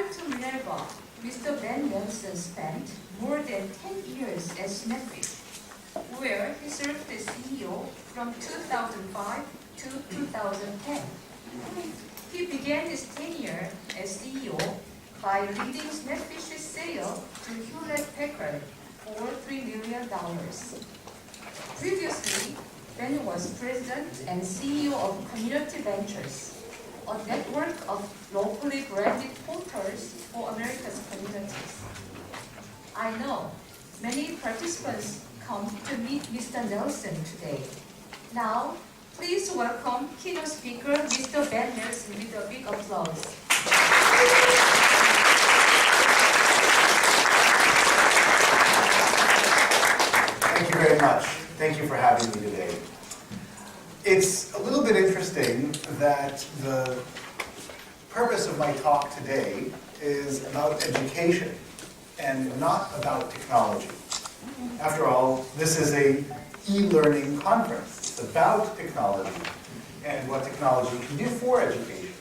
Prior to Mine르바, Mr. Ben Nelson spent more than 10 years at Netflix, where he served as CEO from 2005 to 2010. He began his tenure as CEO by leading Netflix's sale to Hewlett-Packard for $3 million. Previously, Ben was president and CEO of Community Ventures, a network of locally branded portals for America's communities. I know many participants come to meet Mr. Nelson today. Now, please welcome keynote speaker Mr. Ben Nelson with a big applause. Thank you very much. Thank you for having me today. It's a little bit interesting that the purpose of my talk today is about education and not about technology. After all, this is an e-learning conference. It's about technology and what technology can do for education.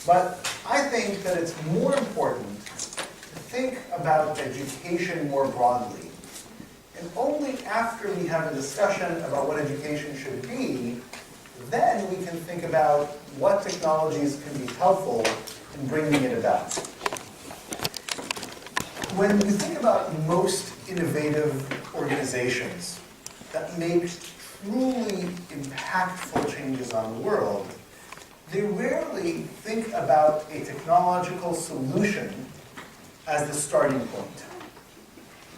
But I think that it's more important to think about education more broadly. And only after we have a discussion about what education should be, then we can think about what technologies can be helpful in bringing it about. When you think about most innovative organizations that make truly impactful changes on the world, they rarely think about a technological solution as the starting point.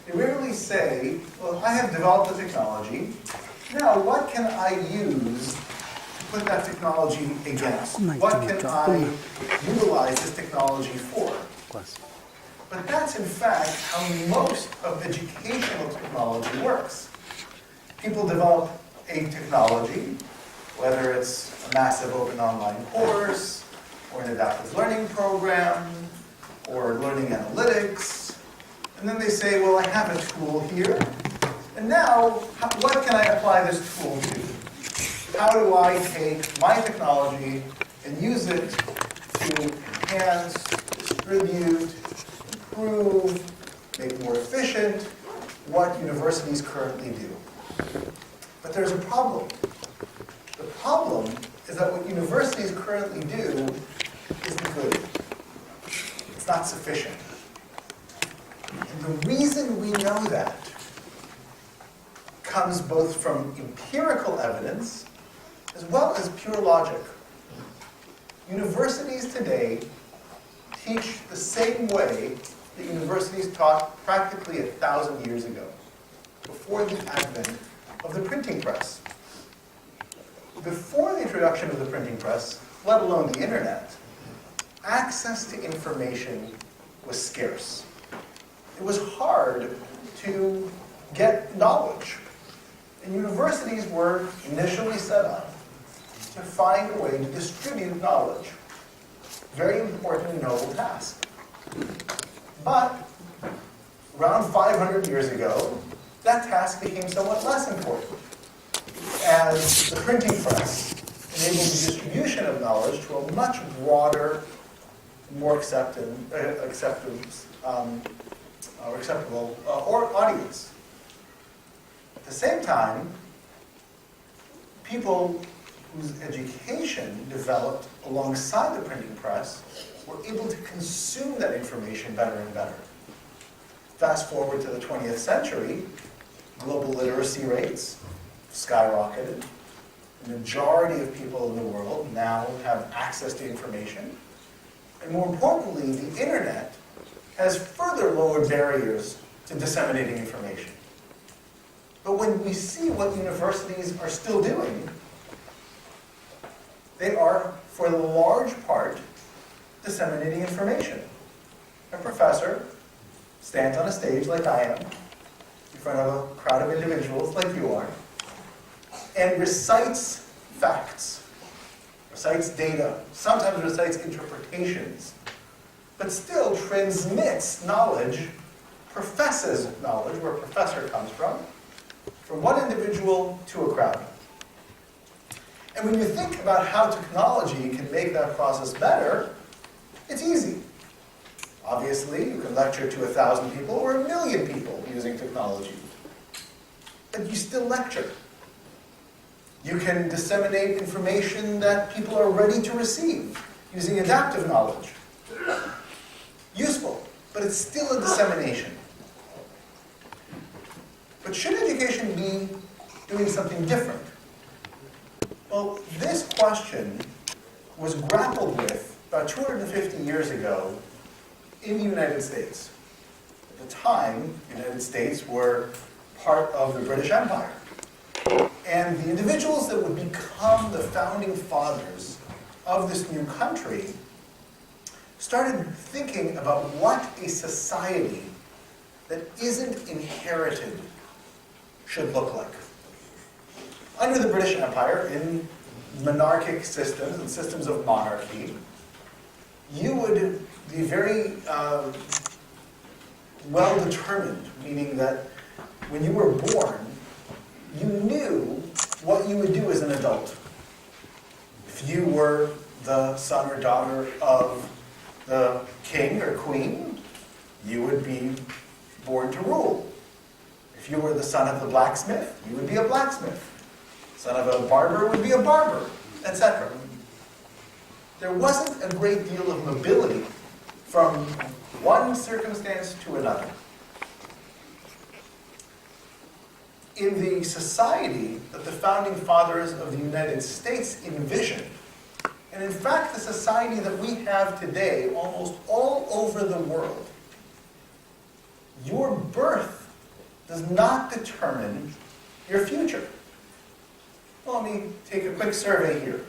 They rarely say, well, I have developed a technology, now what can I use to put that technology against? What can I utilize this technology for? But that's in fact how most of educational technology works. People develop a technology, whether it's a massive open online course, or an adaptive learning program, or learning analytics, and then they say, well, I have a tool here, and now, what can I apply this tool to? How do I take my technology and use it to enhance, distribute, improve, make more efficient what universities currently do? But there's a problem. The problem is that what universities currently do isn't good. It's not sufficient. And the reason we know that comes both from empirical evidence as well as pure logic. Universities today teach the same way that universities taught practically 1,000 years ago, before the advent of the printing press. Before the introduction of the printing press, let alone the internet, access to information was scarce. It was hard to get knowledge. And universities were initially set up to find a way to distribute knowledge. Very important and noble task. But around 500 years ago, that task became somewhat less important, as the printing press enabled the distribution of knowledge to a much broader, more acceptable audience. At the same time, people whose education developed alongside the printing press were able to consume that information better and better. Fast forward to the 20th century, global literacy rates skyrocketed. The majority of people in the world now have access to information. And more importantly, the internet has further lowered barriers to disseminating information. But when we see what universities are still doing, they are, for the large part, disseminating information. A professor stands on a stage like I am, in front of a crowd of individuals like you are, and recites facts, recites data, sometimes recites interpretations, but still transmits knowledge, professes knowledge, where a professor comes from one individual to a crowd. And when you think about how technology can make that process better, it's easy. Obviously, you can lecture to 1,000 people or 1,000,000 people using technology. But you still lecture. You can disseminate information that people are ready to receive using adaptive knowledge. Useful, but it's still a dissemination. But should education be doing something different? Well, this question was grappled with about 250 years ago in the United States. At the time, the United States were part of the British Empire. And the individuals that would become the founding fathers of this new country started thinking about what a society that isn't inherited should look like. Under the British Empire, in monarchic systems and systems of monarchy, you would be very well determined, meaning that when you were born, you knew what you would do as an adult. If you were the son or daughter of the king or queen, you would be born to rule. If you were the son of the blacksmith, you would be a blacksmith. Son of a barber would be a barber, etc. There wasn't a great deal of mobility from one circumstance to another. In the society that the founding fathers of the United States envisioned, and in fact the society that we have today almost all over the world, your birth does not determine your future. Well, let me take a quick survey here.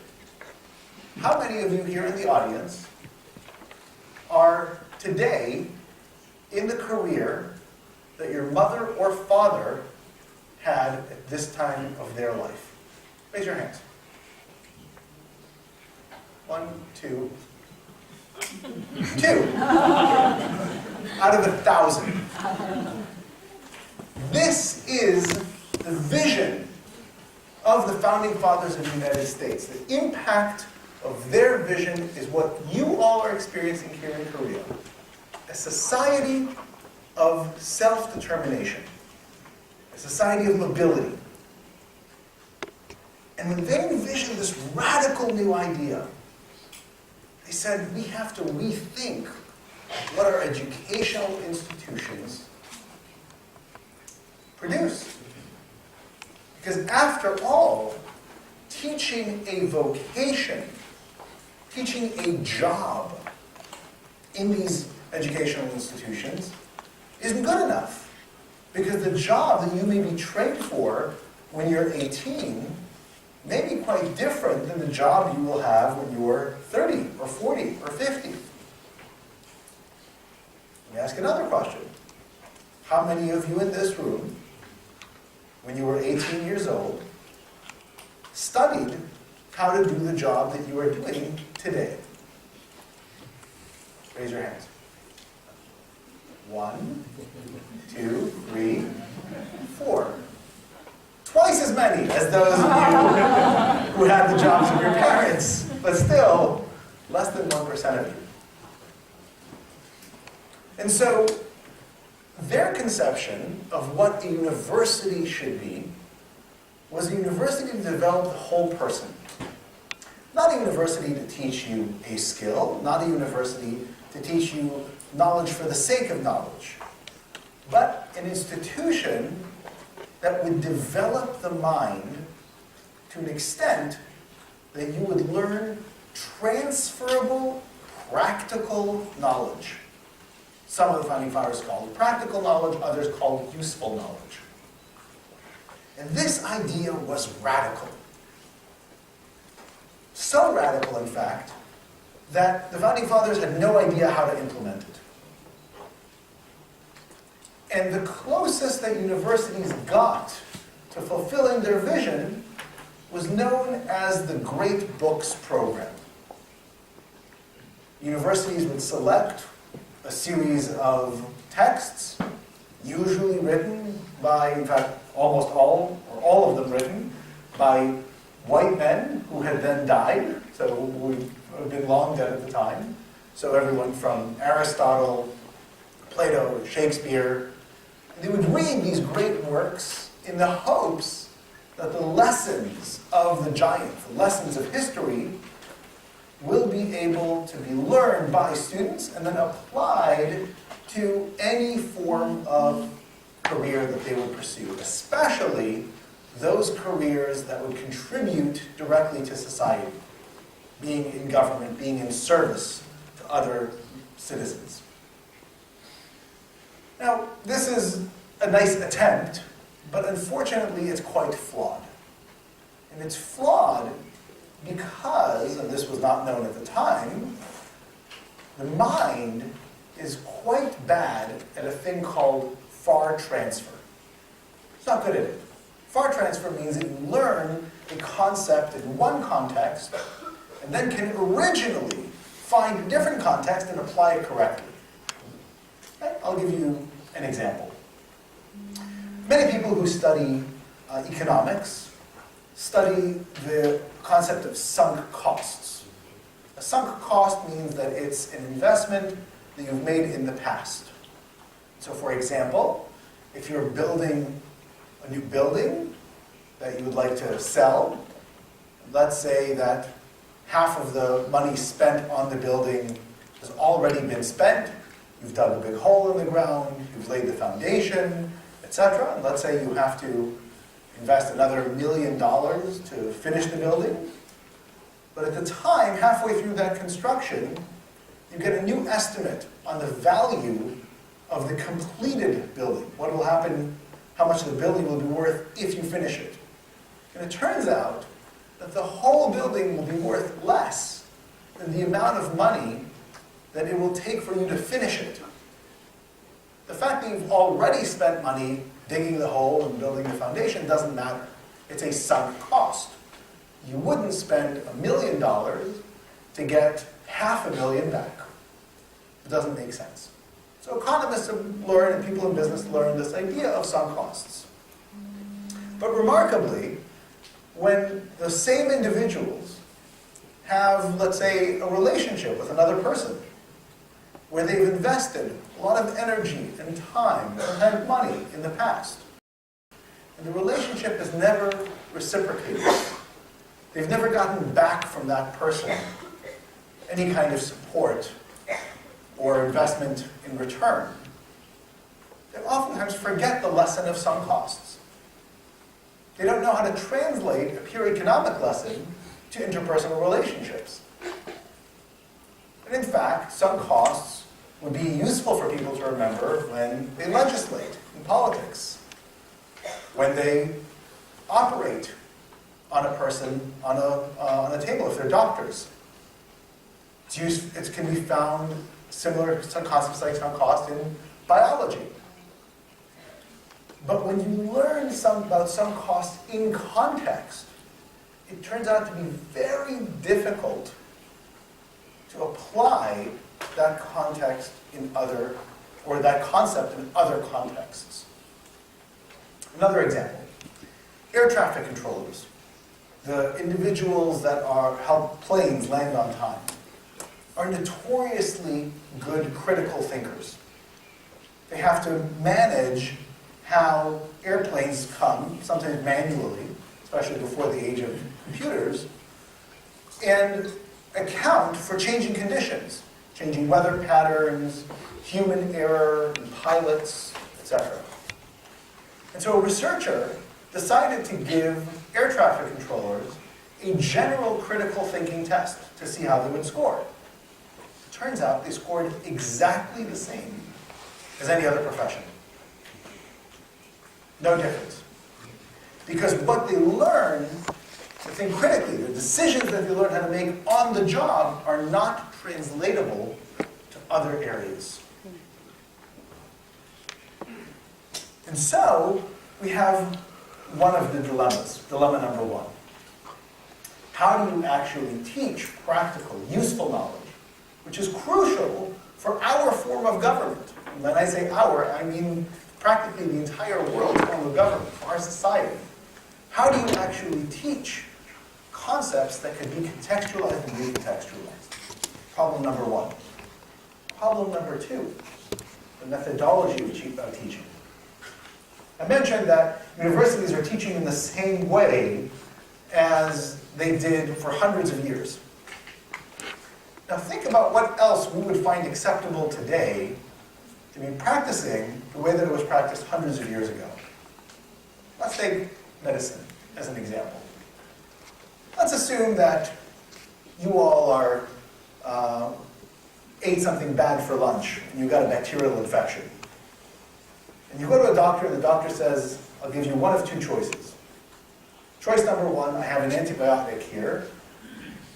How many of you here in the audience are today in the career that your mother or father had at this time of their life? Raise your hands. 1, 2, 2 out of 1,000. This is the vision of the founding fathers of the United States. The impact of their vision is what you all are experiencing here in Korea. A society of self-determination. A society of mobility. And when they envisioned this radical new idea, they said, we have to rethink what our educational institutions produce. Because after all, teaching a vocation, teaching a job in these educational institutions isn't good enough. Because the job that you may be trained for when you're 18 may be quite different than the job you will have when you're 30 or 40 or 50. Let me ask another question. How many of you in this room, when you were 18 years old, studied how to do the job that you are doing today? Raise your hands. 1, 2, 3, 4. Twice as many as those of you who had the jobs of your parents, but still less than 1% of you. And so their conception of what a university should be was a university to develop the whole person. Not a university to teach you a skill, not a university to teach you knowledge for the sake of knowledge, but an institution that would develop the mind to an extent that you would learn transferable, practical knowledge. Some of the founding fathers called it practical knowledge, others called it useful knowledge. And this idea was radical. So radical, in fact, that the founding fathers had no idea how to implement it. And the closest that universities got to fulfilling their vision was known as the Great Books Program. Universities would select a series of texts, usually written by, in fact, almost all, or all of them written, by white men who had then died, so would have been long dead at the time. So everyone from Aristotle Plato or Shakespeare. They would read these great works in the hopes that the lessons of the giant, the lessons of history, will be able to be learned by students and then applied to any form of career that they would pursue, especially those careers that would contribute directly to society, being in government, being in service to other citizens. Now, this is a nice attempt, but unfortunately it's quite flawed. And it's flawed because, and this was not known at the time, the mind is quite bad at a thing called far transfer. It's not good at it. Far transfer means that you learn a concept in one context and then can originally find a different context and apply it correctly. Okay? I'll give you an example. Many people who study economics study the concept of sunk costs. A sunk cost means that it's an investment that you've made in the past. So for example, if you're building a new building that you would like to sell, let's say that half of the money spent on the building has already been spent. You've dug a big hole in the ground, you've laid the foundation, etc. And let's say you have to invest another $1 million to finish the building. But at the time, halfway through that construction, you get a new estimate on the value of the completed building. What will happen, how much the building will be worth if you finish it. And it turns out that the whole building will be worth less than the amount of money that it will take for you to finish it. The fact that you've already spent money digging the hole and building the foundation doesn't matter. It's a sunk cost. You wouldn't spend $1 million to get $500,000 back. It doesn't make sense. So economists have learned, and people in business learn, this idea of sunk costs. But remarkably, when the same individuals have, let's say, a relationship with another person, where they've invested a lot of energy and time and money in the past, and the relationship is never reciprocated, they've never gotten back from that person any kind of support or investment in return, they oftentimes forget the lesson of sunk costs. They don't know how to translate a pure economic lesson to interpersonal relationships. And in fact, sunk costs would be useful for people to remember when they legislate in politics, when they operate on a person, on a table, if they're doctors. It can be found similar concepts like sunk cost in biology. But when you learn about sunk cost in context, it turns out to be very difficult to apply that context in other, or that concept in other contexts. Another example, air traffic controllers, the individuals that help planes land on time, are notoriously good critical thinkers. They have to manage how airplanes come, sometimes manually, especially before the age of computers, and account for changing conditions, changing weather patterns, human error, pilots, etc. And so a researcher decided to give air traffic controllers a general critical thinking test to see how they would score. It turns out they scored exactly the same as any other profession. No difference. Because what they learn to think critically, the decisions that they learn how to make on the job are not translatable to other areas. And so, we have one of the dilemmas, dilemma number one. How do you actually teach practical, useful knowledge, which is crucial for our form of government? And when I say our, I mean practically the entire world's form of government, for our society. How do you actually teach concepts that can be contextualized and recontextualized? Problem number one. Problem number two. the methodology of teaching. I mentioned that universities are teaching in the same way as they did for hundreds of years. Now think about what else we would find acceptable today to be practicing the way that it was practiced hundreds of years ago. Let's take medicine as an example. Let's assume that you all are ate something bad for lunch and you got a bacterial infection. And you go to a doctor and the doctor says, I'll give you one of two choices. Choice number one, I have an antibiotic here,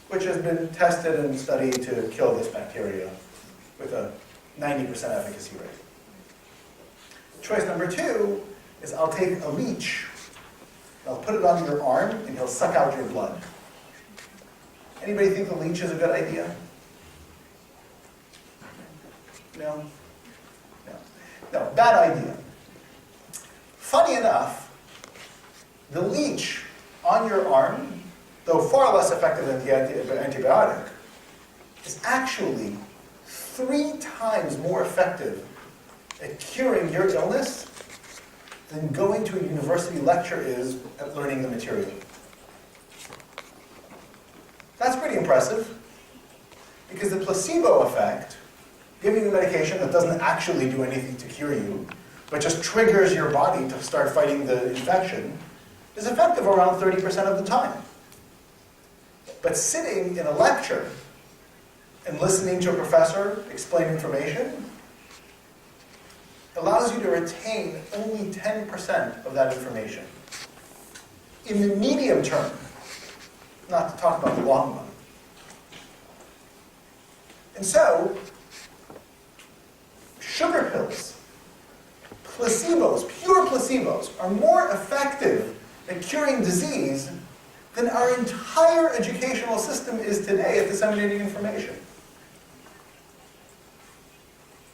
which has been tested and studied to kill this bacteria with a 90% efficacy rate. Choice number two is I'll take a leech, I'll put it on your arm, and he'll suck out your blood. Anybody think the leech is a good idea? No? No, bad idea. Funny enough, the leech on your arm, though far less effective than the antibiotic, is actually 3 times more effective at curing your illness than going to a university lecture is at learning the material. That's pretty impressive, because the placebo effect, giving you medication that doesn't actually do anything to cure you, but just triggers your body to start fighting the infection, is effective around 30% of the time. But sitting in a lecture and listening to a professor explain information allows you to retain only 10% of that information. In the medium term, not to talk about the long run. And so, sugar pills, placebos, pure placebos, are more effective at curing disease than our entire educational system is today at disseminating information.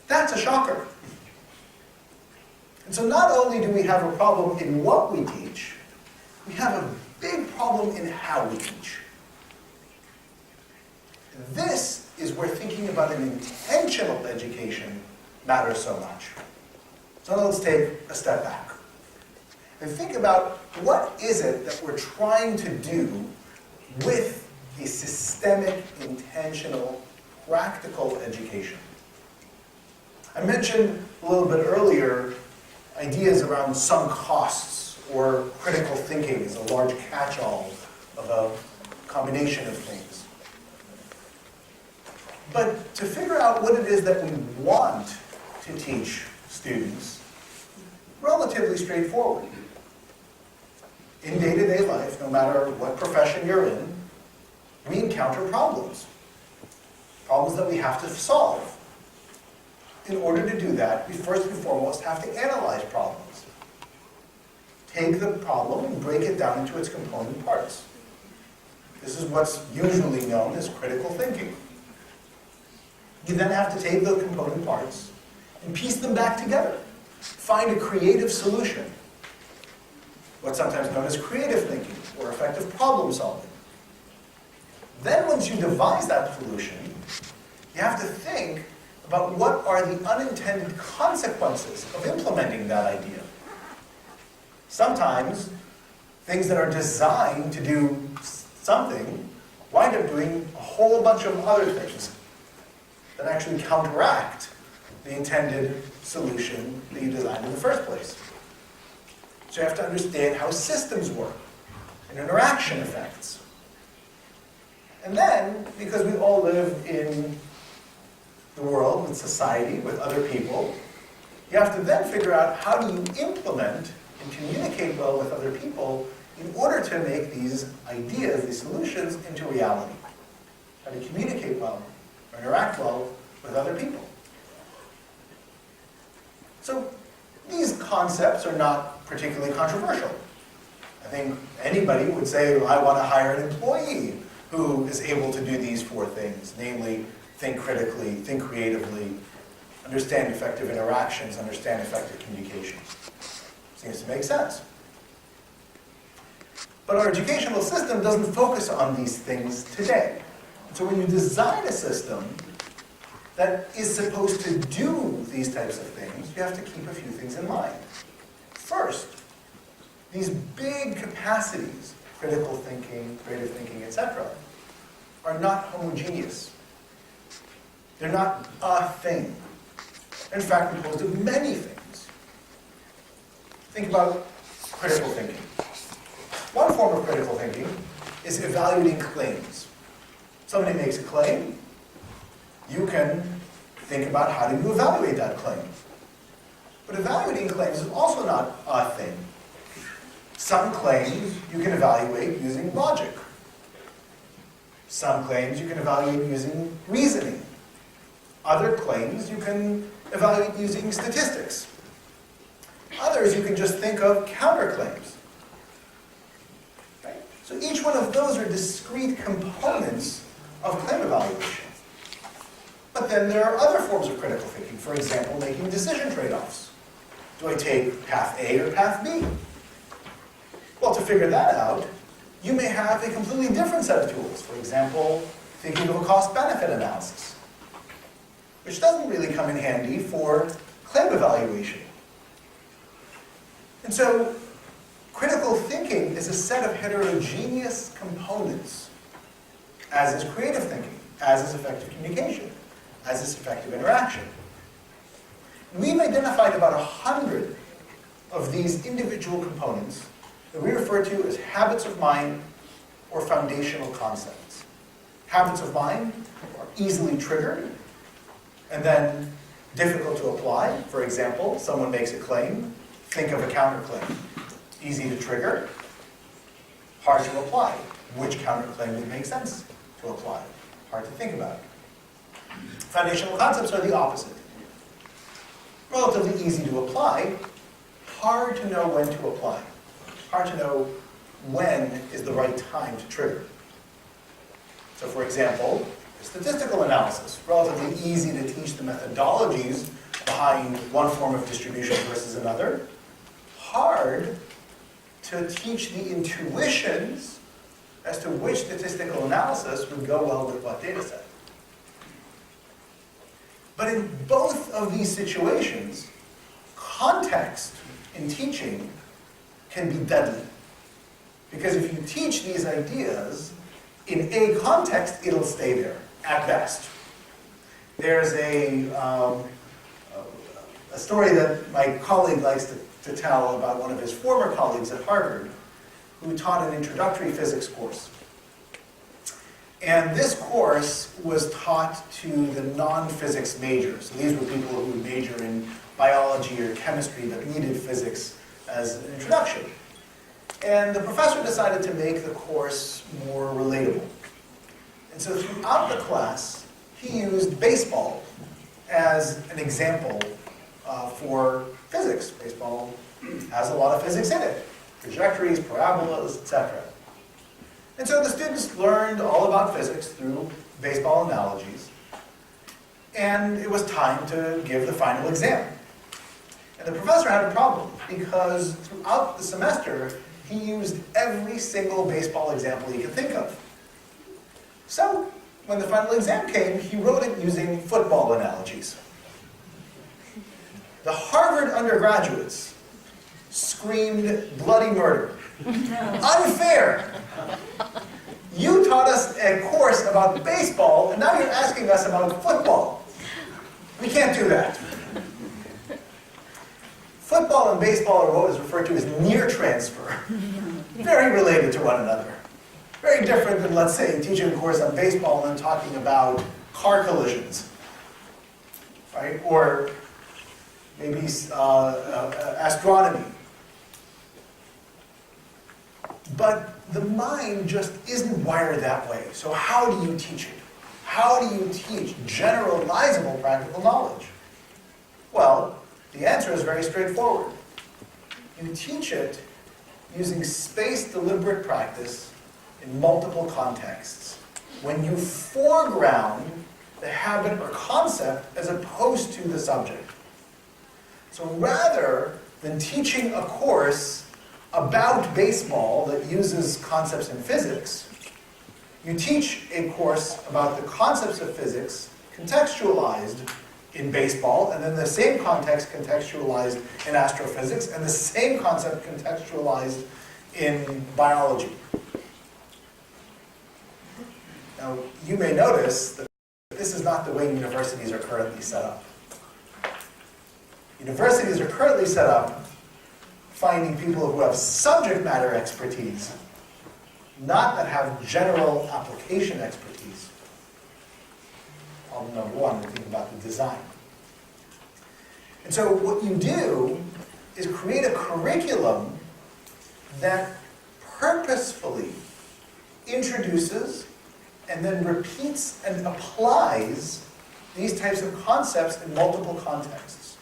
That's a shocker. And so not only do we have a problem in what we teach, we have a big problem in how we teach. This is where thinking about an intentional education matters so much. So let's take a step back and think about what is it that we're trying to do with a systemic, intentional, practical education. I mentioned a little bit earlier ideas around sunk costs or critical thinking is a large catch-all of a combination of things. But to figure out what it is that we want to teach students, relatively straightforward. In day-to-day life, no matter what profession you're in, we encounter problems. Problems that we have to solve. In order to do that, we first and foremost have to analyze problems. Take the problem and break it down into its component parts. This is what's usually known as critical thinking. You then have to take the component parts and piece them back together. Find a creative solution. What's sometimes known as creative thinking or effective problem solving. Then once you devise that solution, you have to think about what are the unintended consequences of implementing that idea. Sometimes things that are designed to do something wind up doing a whole bunch of other things that actually counteract the intended solution that you designed in the first place. So you have to understand how systems work and interaction effects. And then, because we all live in the world, with society, with other people, you have to then figure out how do you implement and communicate well with other people in order to make these ideas, these solutions, into reality. How to communicate well or interact well with other people. So these concepts are not particularly controversial. I think anybody would say, well, I want to hire an employee who is able to do these 4 things, namely think critically, think creatively, understand effective interactions, understand effective communications. Seems to make sense. But our educational system doesn't focus on these things today. So when you design a system, that is supposed to do these types of things, you have to keep a few things in mind. First, these big capacities, critical thinking, creative thinking, etc., are not homogeneous. They're not a thing. They're in fact composed of many things. Think about critical thinking. One form of critical thinking is evaluating claims. Somebody makes a claim, you can think about how do you evaluate that claim. But evaluating claims is also not a thing. Some claims you can evaluate using logic. Some claims you can evaluate using reasoning. Other claims you can evaluate using statistics. Others you can just think of counterclaims. Right? So each one of those are discrete components of claim evaluation. But then there are other forms of critical thinking. For example, making decision trade-offs. Do I take path A or path B? Well, to figure that out, you may have a completely different set of tools. For example, thinking of a cost-benefit analysis, which doesn't really come in handy for claim evaluation. And so, critical thinking is a set of heterogeneous components, as is creative thinking, as is effective communication, as is effective interaction. We've identified about 100 of these individual components that we refer to as habits of mind or foundational concepts. Habits of mind are easily triggered and then difficult to apply. For example, someone makes a claim, think of a counterclaim. Easy to trigger, hard to apply. Which counterclaim would make sense to apply? Hard to think about. Foundational concepts are the opposite. Relatively easy to apply, hard to know when to apply. Hard to know when is the right time to trigger. So for example, statistical analysis, relatively easy to teach the methodologies behind one form of distribution versus another. Hard to teach the intuitions as to which statistical analysis would go well with what data set. But in both of these situations, context in teaching can be deadly. Because if you teach these ideas in a context, it'll stay there, at best. There's a story that my colleague likes to tell about one of his former colleagues at Harvard who taught an introductory physics course. And this course was taught to the non-physics majors. So these were people who would major in biology or chemistry but needed physics as an introduction. And the professor decided to make the course more relatable. And so throughout the class, he used baseball as an example for physics. Baseball has a lot of physics in it. Trajectories, parabolas, etc. And so the students learned all about physics through baseball analogies. And it was time to give the final exam. And the professor had a problem because throughout the semester, he used every single baseball example he could think of. So, when the final exam came, he wrote it using football analogies. The Harvard undergraduates screamed bloody murder. Unfair! You taught us a course about baseball, and now you're asking us about football. We can't do that. Football and baseball are what is referred to as near transfer. Very related to one another. Very different than, let's say, teaching a course on baseball and then talking about car collisions. Right? Or maybe astronomy. But the mind just isn't wired that way. So how do you teach it? How do you teach generalizable practical knowledge? Well, the answer is very straightforward. You teach it using spaced deliberate practice in multiple contexts. When you foreground the habit or concept as opposed to the subject. So rather than teaching a course about baseball that uses concepts in physics, you teach a course about the concepts of physics contextualized in baseball, and then the same context contextualized in astrophysics, and the same concept contextualized in biology. Now, you may notice that this is not the way universities are currently set up. Universities are currently set up finding people who have subject matter expertise, not that have general application expertise. Problem number one, think about the design. And so what you do is create a curriculum that purposefully introduces and then repeats and applies these types of concepts in multiple contexts,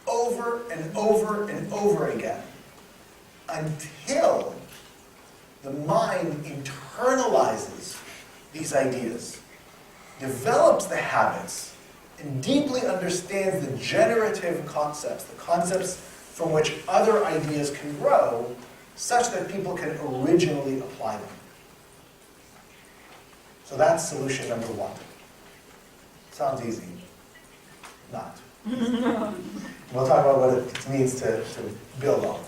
over and over and over again, until the mind internalizes these ideas, develops the habits, and deeply understands the generative concepts, the concepts from which other ideas can grow, such that people can originally apply them. So that's solution number one. Sounds easy. Not. We'll talk about what it means to build on it.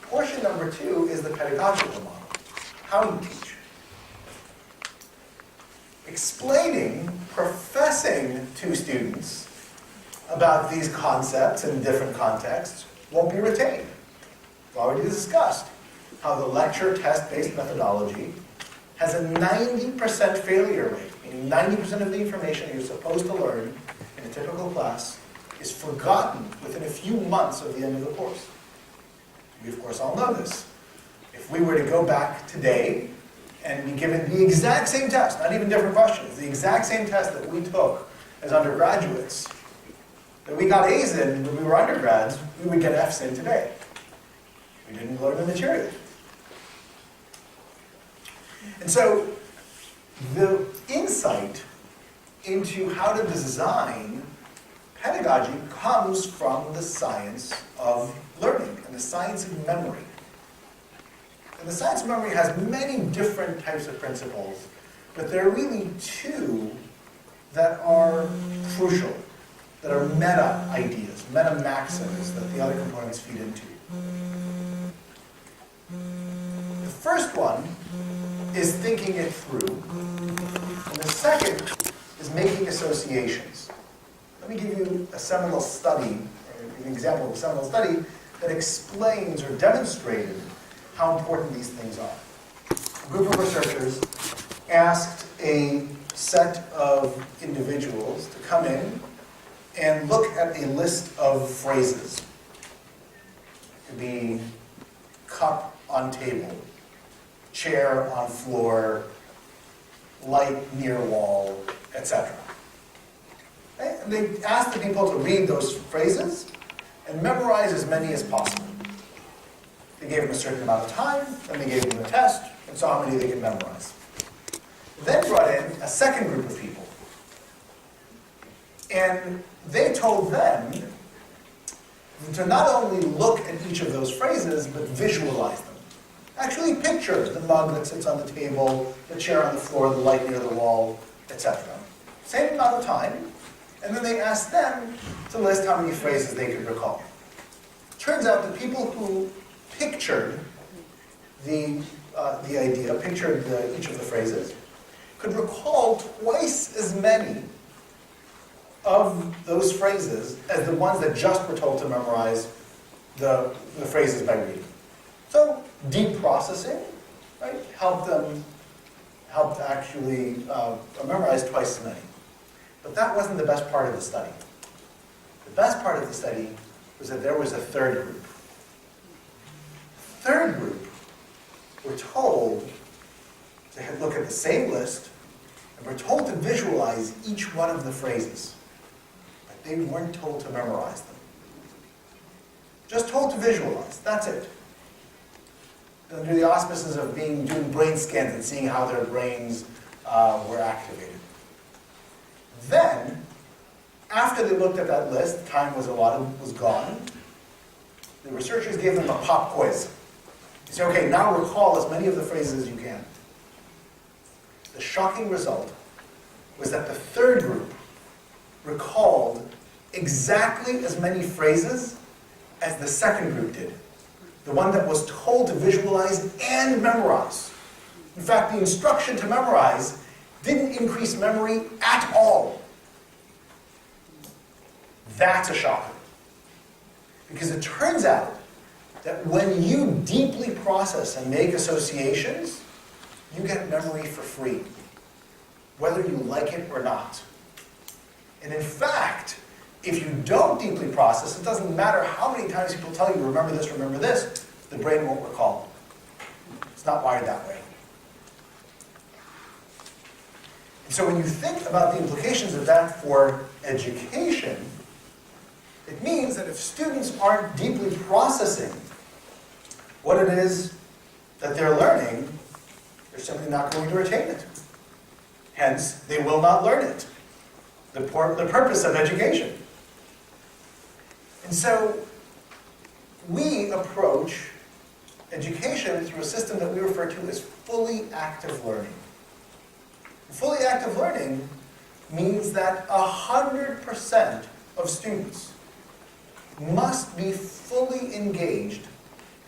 Portion number two is the pedagogical model. How you teach. Explaining, professing to students about these concepts in different contexts won't be retained. We've already discussed how the lecture test-based methodology has a 90% failure rate, meaning 90% of the information you're supposed to learn in a typical class is forgotten within a few months of the end of the course. We, of course, all know this. If we were to go back today and be given the exact same test, not even different questions, the exact same test that we took as undergraduates, that we got A's in when we were undergrads, we would get F's in today. We didn't learn the material. And so the insight into how to design pedagogy comes from the science of learning and the science of memory. And the science of memory has many different types of principles, but there are really two that are crucial, that are meta ideas, meta maxims that the other components feed into. The first one is thinking it through, and the second is making associations. Let me give you a seminal study, or an example of a seminal study that explains or demonstrated how important these things are. A group of researchers asked a set of individuals to come in and look at a list of phrases. It could be cup on table, chair on floor, light near wall, etc. Okay? And they asked the people to read those phrases and memorize as many as possible. They gave them a certain amount of time, then they gave them a test, and saw how many they could memorize. Then brought in a second group of people. And they told them to not only look at each of those phrases, but visualize them. Actually picture the mug that sits on the table, the chair on the floor, the light near the wall, etc. Same amount of time, and then they asked them to list how many phrases they could recall. Turns out the people who pictured the idea, pictured each of the phrases, could recall twice as many of those phrases as the ones that just were told to memorize the phrases by reading. So deep processing, right, helped actually memorize twice as many. But that wasn't the best part of the study. The best part of the study was that there was a third group. The third group were told to look at the same list and were told to visualize each one of the phrases. But they weren't told to memorize them. Just told to visualize, that's it. Under the auspices of doing brain scans and seeing how their brains were activated. Then, after they looked at that list, time was gone, the researchers gave them a pop quiz. They said, okay, now recall as many of the phrases as you can. The shocking result was that the third group recalled exactly as many phrases as the second group did. The one that was told to visualize and memorize. In fact, the instruction to memorize didn't increase memory at all. That's a shocker. Because it turns out that when you deeply process and make associations, you get memory for free, whether you like it or not. And in fact, if you don't deeply process, it doesn't matter how many times people tell you, remember this, the brain won't recall. It's not wired that way. And so when you think about the implications of that for education, it means that if students aren't deeply processing what it is that they're learning, they're simply not going to retain it. Hence, they will not learn it. The purpose of education. And so, we approach education through a system that we refer to as fully active learning. Fully active learning means that 100% of students must be fully engaged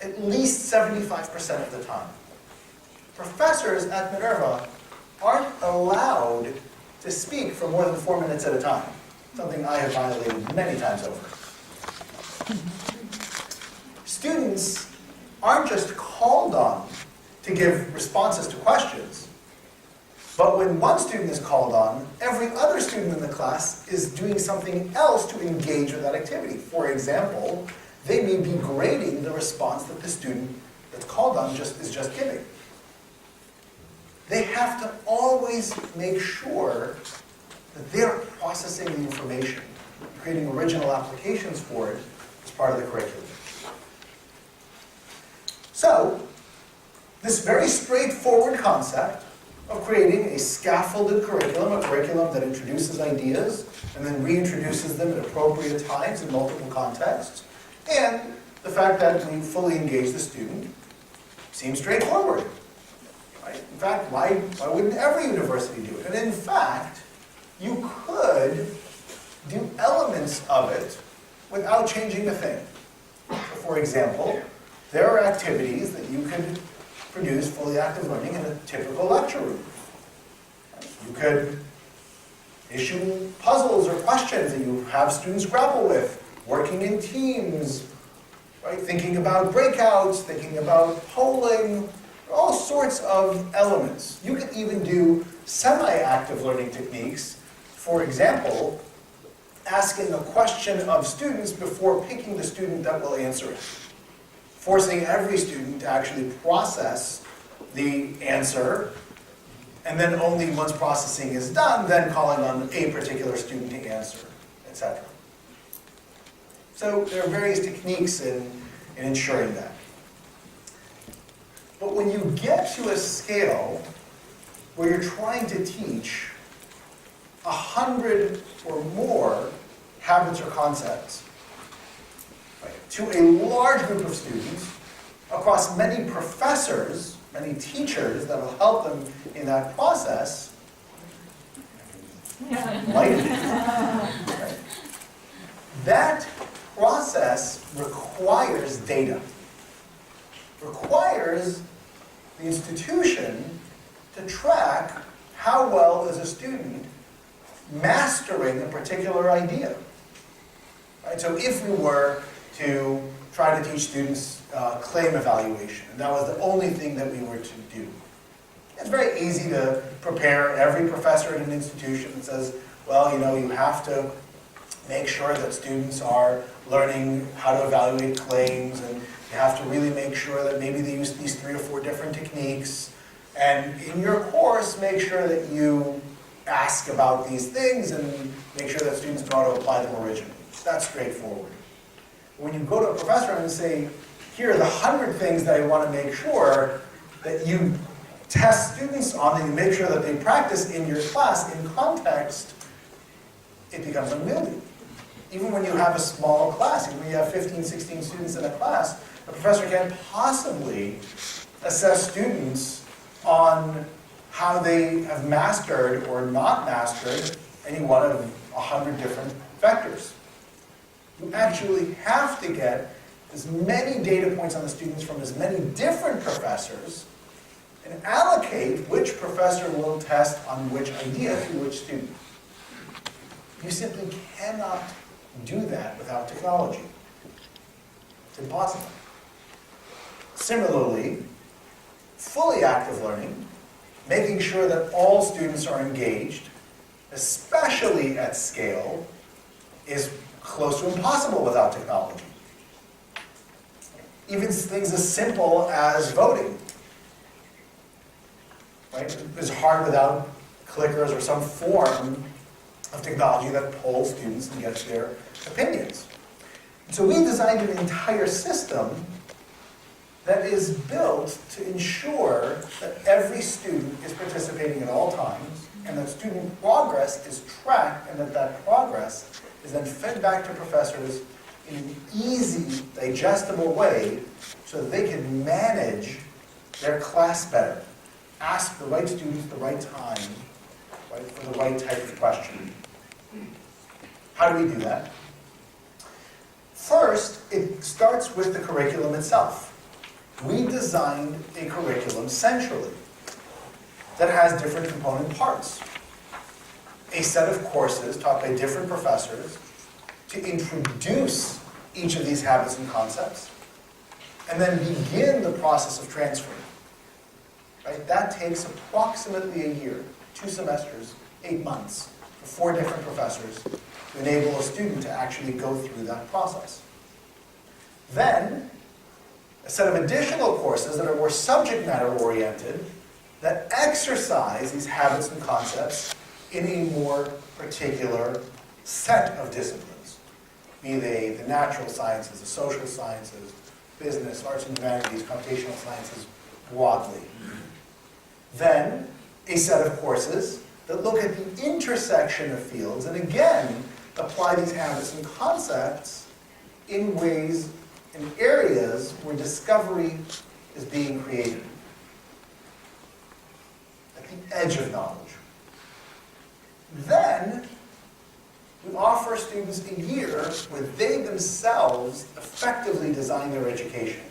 at least 75% of the time. Professors at Minerva aren't allowed to speak for more than 4 minutes at a time, something I have violated many times over. Students aren't just called on to give responses to questions, but when one student is called on, every other student in the class is doing something else to engage with that activity. For example, they may be grading the response that the student that's called on is just giving. They have to always make sure that they're processing the information, creating original applications for it as part of the curriculum. So, this very straightforward concept of creating a scaffolded curriculum, a curriculum that introduces ideas and then reintroduces them at appropriate times in multiple contexts, and the fact that we fully engage the student seems straightforward. Right? In fact, why wouldn't every university do it? And in fact, you could do elements of it without changing a thing. So for example, there are activities that you could produce fully active learning in a typical lecture room. You could issue puzzles or questions that you have students grapple with, working in teams, right? Thinking about breakouts, thinking about polling, all sorts of elements. You could even do semi-active learning techniques. For example, asking a question of students before picking the student that will answer it. Forcing every student to actually process the answer, and then only once processing is done, then calling on a particular student to answer, etc. So there are various techniques in ensuring that. But when you get to a scale where you're trying to teach 100 or more habits or concepts, to a large group of students, across many professors, many teachers that will help them in that process, right? That process requires data. Requires the institution to track how well is a student mastering a particular idea. Right? So if we were to try to teach students claim evaluation, and that was the only thing that we were to do. It's very easy to prepare every professor at an institution that says, well, you have to make sure that students are learning how to evaluate claims, and you have to really make sure that maybe they use these 3 or 4 different techniques, and in your course, make sure that you ask about these things and make sure that students know how to apply them originally. That's straightforward. When you go to a professor and say, here are the 100 things that I want to make sure that you test students on, and you make sure that they practice in your class in context, it becomes unwieldy. Even when you have a small class, even when you have 15, 16 students in a class, a professor can't possibly assess students on how they have mastered or not mastered any one of 100 different vectors. You actually have to get as many data points on the students from as many different professors and allocate which professor will test on which idea to which student. You simply cannot do that without technology. It's impossible. Similarly, fully active learning, making sure that all students are engaged, especially at scale, is close to impossible without technology. Even things as simple as voting, right? It's hard without clickers or some form of technology that polls students and gets their opinions. And so we designed an entire system that is built to ensure that every student is participating at all times, and that student progress is tracked, and that that progress is then fed back to professors in an easy, digestible way so that they can manage their class better, ask the right students at the right time, right, for the right type of question. How do we do that? First, it starts with the curriculum itself. We designed a curriculum centrally that has different component parts. A set of courses taught by different professors to introduce each of these habits and concepts, and then begin the process of transfer. Right? That takes approximately a year, 2 semesters, 8 months, for 4 different professors to enable a student to actually go through that process. Then, a set of additional courses that are more subject matter oriented that exercise these habits and concepts in a more particular set of disciplines, be they the natural sciences, the social sciences, business, arts and humanities, computational sciences broadly. Then, a set of courses that look at the intersection of fields and again apply these habits and concepts in ways, in areas where discovery is being created, at the edge of knowledge. Then, we offer students a year where they themselves effectively design their education,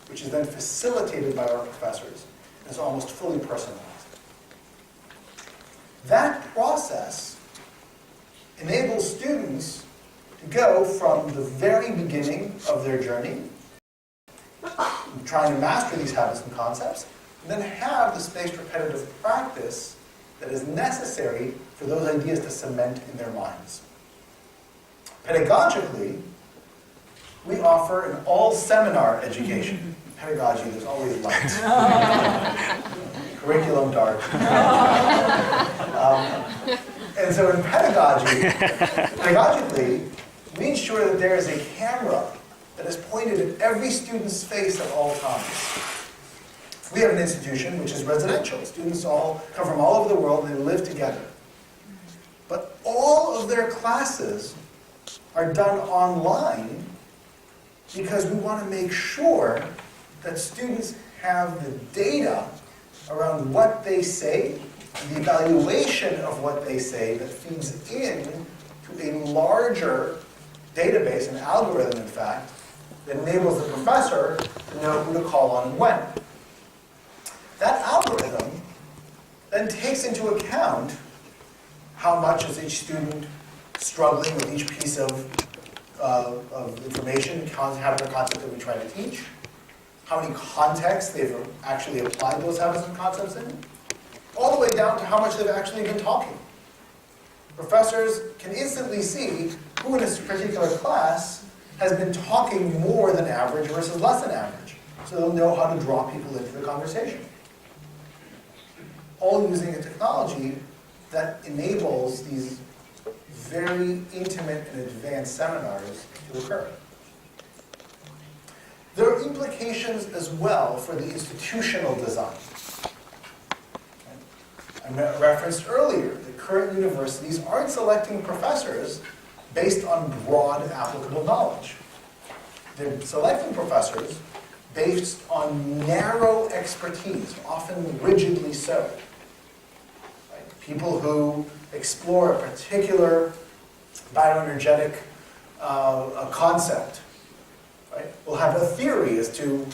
which is then facilitated by our professors and is almost fully personalized. That process enables students to go from the very beginning of their journey, trying to master these habits and concepts, and then have the spaced repetitive practice that is necessary for those ideas to cement in their minds. Pedagogically, we offer an all-seminar education. Pedagogy, there's always light. Curriculum dark. And so in pedagogically, we ensure that there is a camera that is pointed at every student's face at all times. We have an institution which is residential. Students all come from all over the world and they live together. But all of their classes are done online because we want to make sure that students have the data around what they say, the evaluation of what they say that feeds in to a larger database, an algorithm in fact, that enables the professor to know who to call on and when. That algorithm then takes into account how much is each student struggling with each piece of information, habit or concept that we try to teach, how many contexts they've actually applied those habits and concepts in, all the way down to how much they've actually been talking. Professors can instantly see who in a particular class has been talking more than average versus less than average, so they'll know how to draw people into the conversation. All using a technology that enables these very intimate and advanced seminars to occur. There are implications as well for the institutional design. I referenced earlier that current universities aren't selecting professors based on broad applicable knowledge. They're selecting professors based on narrow expertise, often rigidly so. people who explore a particular bioenergetic concept, right, will have a theory as to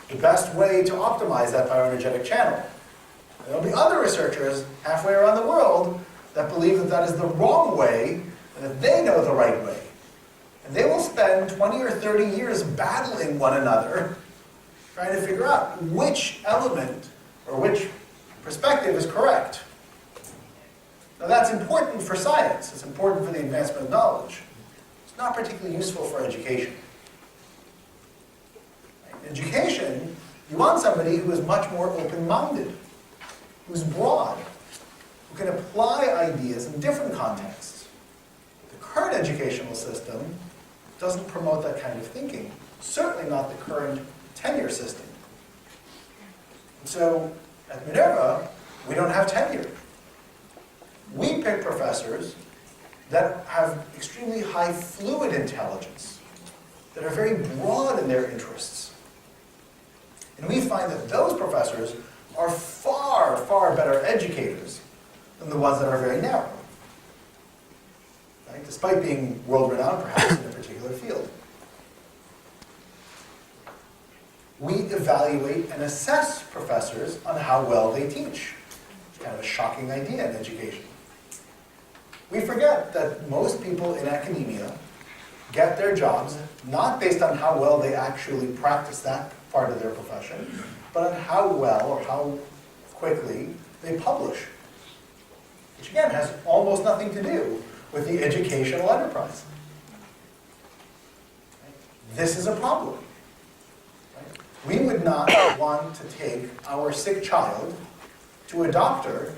the best way to optimize that bioenergetic channel. And there'll be other researchers halfway around the world that believe that that is the wrong way and that they know the right way. And they will spend 20 or 30 years battling one another, trying to figure out which element or which perspective is correct. Now that's important for science. It's important for the advancement of knowledge. It's not particularly useful for education. In education, you want somebody who is much more open-minded, who's broad, who can apply ideas in different contexts. The current educational system doesn't promote that kind of thinking, certainly not the current tenure system. And so, at Minerva, we don't have tenure. We pick professors that have extremely high fluid intelligence, that are very broad in their interests. And we find that those professors are far, far better educators than the ones that are very narrow, right? Despite being world-renowned, perhaps, in a particular field. We evaluate and assess professors on how well they teach. It's kind of a shocking idea in education. We forget that most people in academia get their jobs not based on how well they actually practice that part of their profession, but on how well or how quickly they publish, which again has almost nothing to do with the educational enterprise. This is a problem. We would not want to take our sick child to a doctor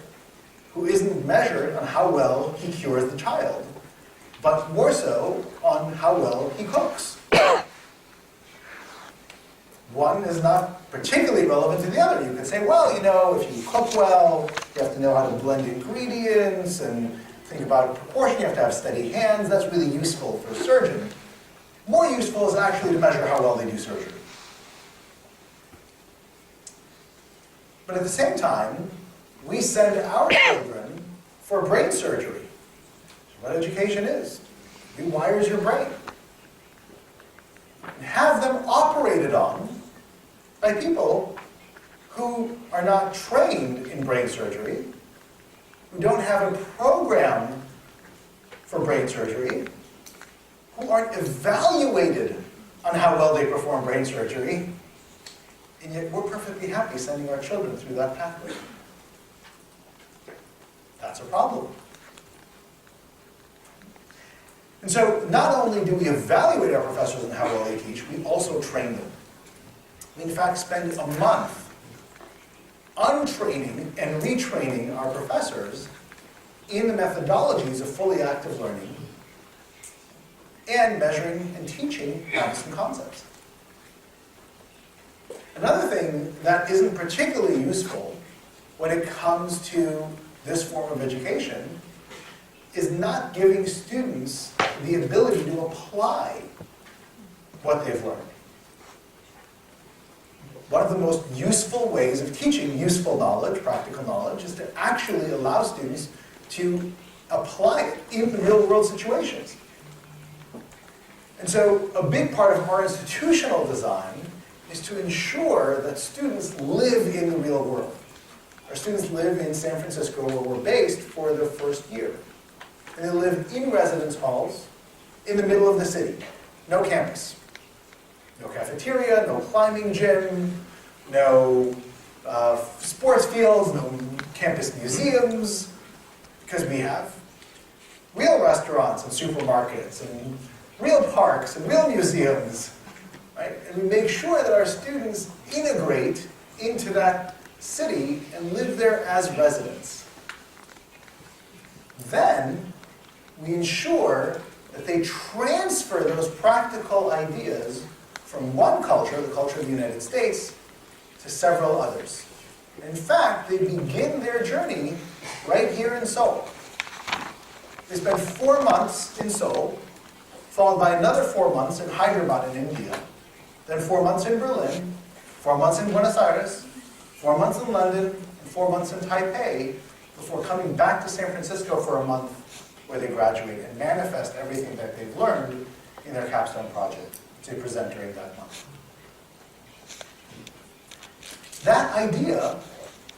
who isn't measured on how well he cures the child, but more so on how well he cooks. One is not particularly relevant to the other. You could say, well, you know, if you cook well, you have to know how to blend ingredients and think about proportion. You have to have steady hands. That's really useful for a surgeon. More useful is actually to measure how well they do surgery. But at the same time, we send our children for brain surgery. What education is. It rewires your brain. And have them operated on by people who are not trained in brain surgery, who don't have a program for brain surgery, who aren't evaluated on how well they perform brain surgery, and yet we're perfectly happy sending our children through that pathway. That's a problem. And so not only do we evaluate our professors on how well they teach, we also train them. We in fact spend a month untraining and retraining our professors in the methodologies of fully active learning and measuring and teaching habits and concepts. Another thing that isn't particularly useful when it comes to this form of education is not giving students the ability to apply what they've learned. One of the most useful ways of teaching useful knowledge, practical knowledge, is to actually allow students to apply it in real-world situations. And so a big part of our institutional design is to ensure that students live in the real world. Our students live in San Francisco, where we're based, for their first year. And they live in residence halls in the middle of the city. No campus. No cafeteria, no climbing gym, no sports fields, no campus museums, because we have real restaurants and supermarkets and real parks and real museums, right? And we make sure that our students integrate into that city and live there as residents. Then we ensure that they transfer those practical ideas from one culture, the culture of the United States, to several others. In fact, they begin their journey right here in Seoul. They spend 4 months in Seoul, followed by another 4 months in Hyderabad in India, then 4 months in Berlin, 4 months in Buenos Aires, 4 months in London, and 4 months in Taipei, before coming back to San Francisco for a month where they graduate and manifest everything that they've learned in their capstone project to present during that month. That idea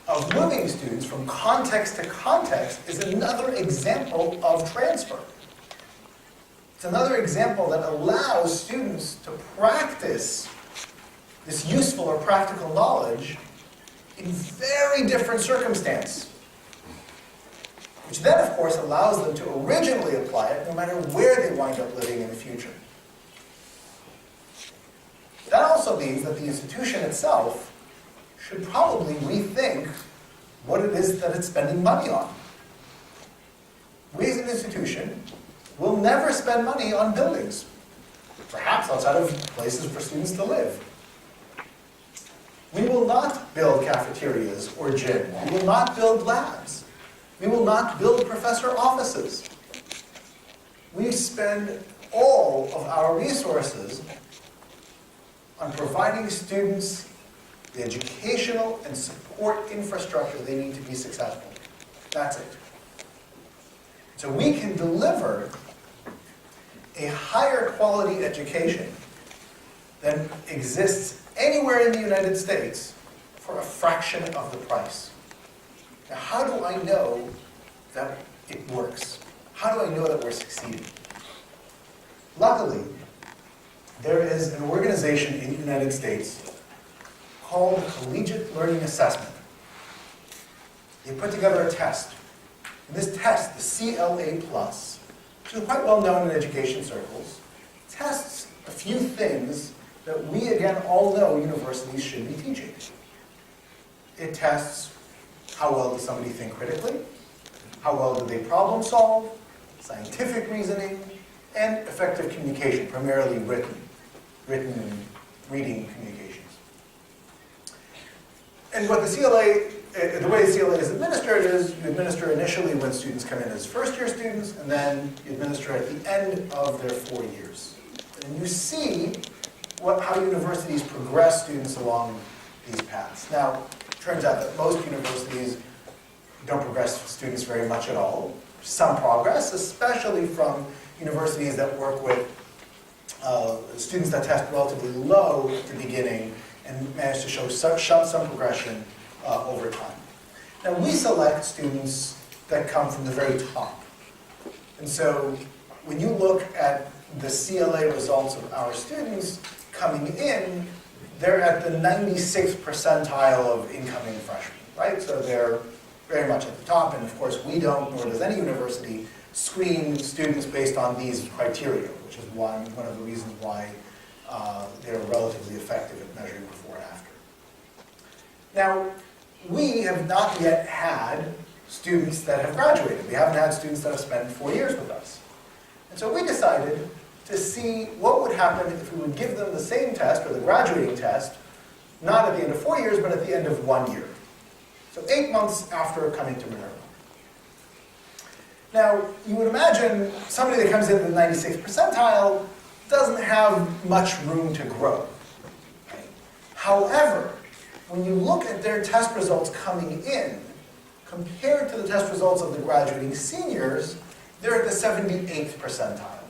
of moving students from context to context is another example of transfer. It's another example that allows students to practice this useful or practical knowledge in very different circumstances, which then, of course, allows them to originally apply it no matter where they wind up living in the future. That also means that the institution itself should probably rethink what it is that it's spending money on. We as an institution will never spend money on buildings, perhaps outside of places for students to live. We will not build cafeterias or gyms. We will not build labs. We will not build professor offices. We spend all of our resources on providing students the educational and support infrastructure they need to be successful. That's it. So we can deliver a higher quality education than exists anywhere in the United States for a fraction of the price. Now, how do I know that it works? How do I know that we're succeeding? Luckily, there is an organization in the United States called Collegiate Learning Assessment. They put together a test. And this test, the CLA+, which is quite well known in education circles, tests a few things that we, again, all know universities should be teaching. It tests how well does somebody think critically, how well do they problem solve, scientific reasoning, and effective communication, primarily written and reading communications. And what the CLA, the way the CLA is administered is you administer initially when students come in as first-year students, and then you administer at the end of their 4 years. And you see how universities progress students along these paths. Now, it turns out that most universities don't progress students very much at all. Some progress, especially from universities that work with students that test relatively low at the beginning and manage to show some progression over time. Now, we select students that come from the very top. And so when you look at the CLA results of our students coming in, they're at the 96th percentile of incoming freshmen, right? So they're very much at the top, and of course we don't, nor does any university, screen students based on these criteria, which is one of the reasons why they're relatively effective at measuring before and after. Now, we have not yet had students that have graduated. We haven't had students that have spent 4 years with us. And so we decided to see what would happen if we would give them the same test, or the graduating test, not at the end of 4 years, but at the end of 1 year. So 8 months after coming to Minerva. Now, you would imagine somebody that comes in the 96th percentile doesn't have much room to grow. Right? However, when you look at their test results coming in, compared to the test results of the graduating seniors, they're at the 78th percentile,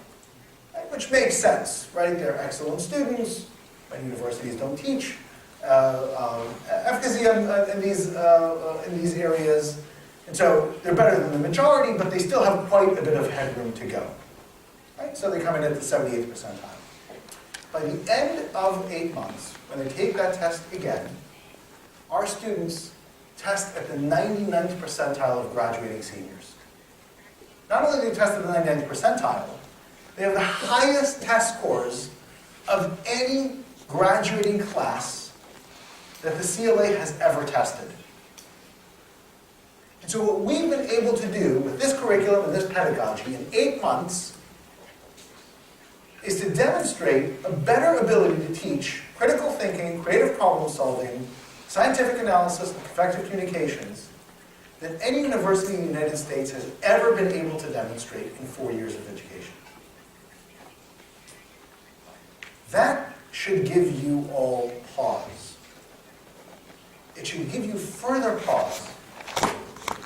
right? Which makes sense, right? They're excellent students, and universities don't teach efficacy in these areas, and so they're better than the majority, but they still have quite a bit of headroom to go. Right? So they come in at the 78th percentile. By the end of 8 months, when they take that test again, our students test at the 99th percentile of graduating seniors. Not only do they test at the 99th percentile, they have the highest test scores of any graduating class that the CLA has ever tested. And so what we've been able to do with this curriculum and this pedagogy in 8 months is to demonstrate a better ability to teach critical thinking, creative problem solving, scientific analysis, and effective communications than any university in the United States has ever been able to demonstrate in 4 years of education. That should give you all pause. It should give you further pause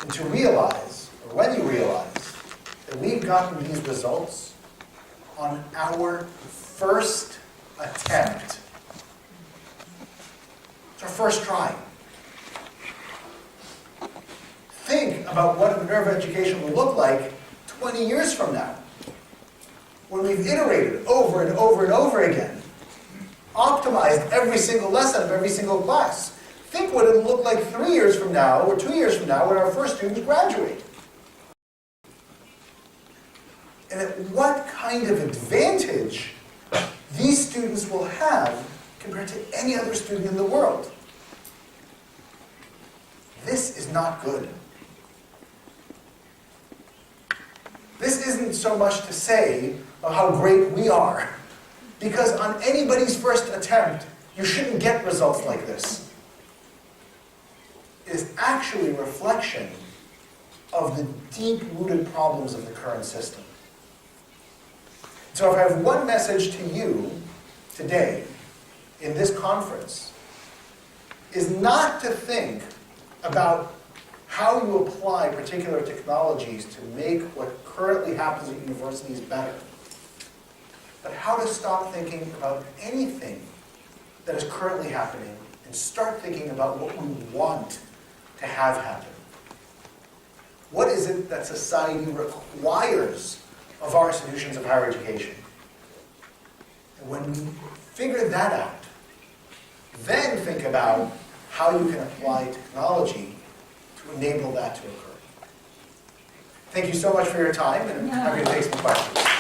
in to realize, or when you realize, that we've gotten these results on our first attempt. It's our first try. Think about what Minerva education will look like 20 years from now, when we've iterated over and over and over again, optimized every single lesson of every single class. Think what it'll look like 3 years from now, or 2 years from now, when our first students graduate. And at what kind of advantage these students will have compared to any other student in the world. This is not good. This isn't so much to say how great we are, because on anybody's first attempt, you shouldn't get results like this. It is actually a reflection of the deep-rooted problems of the current system. So if I have one message to you today in this conference, is not to think about how you apply particular technologies to make what currently happens at universities better, but how to stop thinking about anything that is currently happening and start thinking about what we want to have happen. What is it that society requires of our institutions of higher education? And when we figure that out, then think about how you can apply technology to enable that to occur. Thank you so much for your time, and I'm going to take some questions.